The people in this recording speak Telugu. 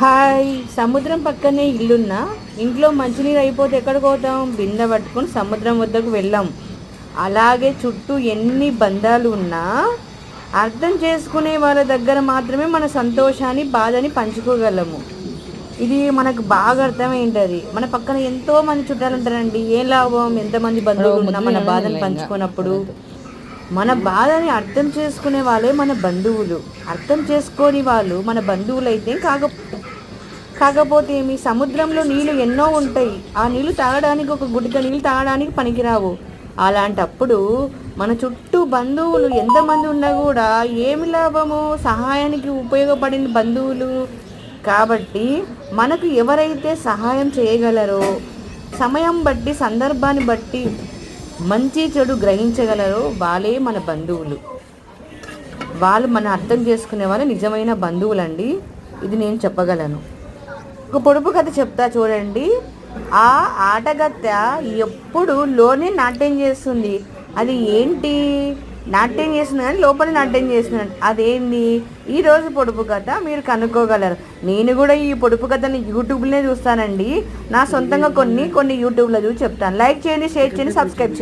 హాయ్, సముద్రం పక్కనే ఇల్లున్నా ఇంట్లో మంచినీరు అయిపోతే ఎక్కడికి పోతాం? బిందె పట్టుకొని సముద్రం వద్దకు వెళ్ళాం. అలాగే చుట్టూ ఎన్ని బంధాలు ఉన్నా అర్థం చేసుకునే వాళ్ళ దగ్గర మాత్రమే మన సంతోషాన్ని బాధని పంచుకోగలము. ఇది మనకు బాగా అర్థమైంటది. మన పక్కన ఎంతో మంది చుట్టాలు ఉంటారండి, ఏ లాభం? ఎంతమంది బంధువులు ఉన్నా మన బాధను పంచుకున్నప్పుడు మన బాధని అర్థం చేసుకునే వాళ్ళే మన బంధువులు. అర్థం చేసుకోని వాళ్ళు మన బంధువులు అయితే కాకపోతే మీ సముద్రంలో నీళ్ళు ఎన్నో ఉంటాయి. ఆ నీళ్ళు తాగడానికి, ఒక గుడిక నీళ్ళు తాగడానికి పనికిరావు. అలాంటప్పుడు మన చుట్టూ బంధువులు ఎంతమంది ఉన్నా కూడా ఏమి లాభము? సహాయానికి ఉపయోగపడిన బంధువులు. కాబట్టి మనకు ఎవరైతే సహాయం చేయగలరో, సమయం బట్టి సందర్భాన్ని బట్టి మంచి చెడు గ్రహించగలరో వాళ్ళే మన బంధువులు. వాళ్ళు మన అర్థం చేసుకునే వాళ్ళు నిజమైన బంధువులండి. ఇది నేను చెప్పగలను. ఒక పొడుపు కథ చెప్తా చూడండి. ఆ ఆటగత్త ఎప్పుడు లోనే నాట్యం చేస్తుంది. అది ఏంటి? నాట్యం చేస్తుంది కానీ లోపల నాట్యం చేస్తున్నాడు. అదేంటి? ఈరోజు పొడుపు కథ మీరు కనుక్కోగలరు. నేను కూడా ఈ పొడుపు కథని యూట్యూబ్లోనే చూస్తానండి. నా సొంతంగా కొన్ని యూట్యూబ్లో చూసి చెప్తాను. లైక్ చేయండి, షేర్ చేయండి, సబ్స్క్రైబ్ చేయండి.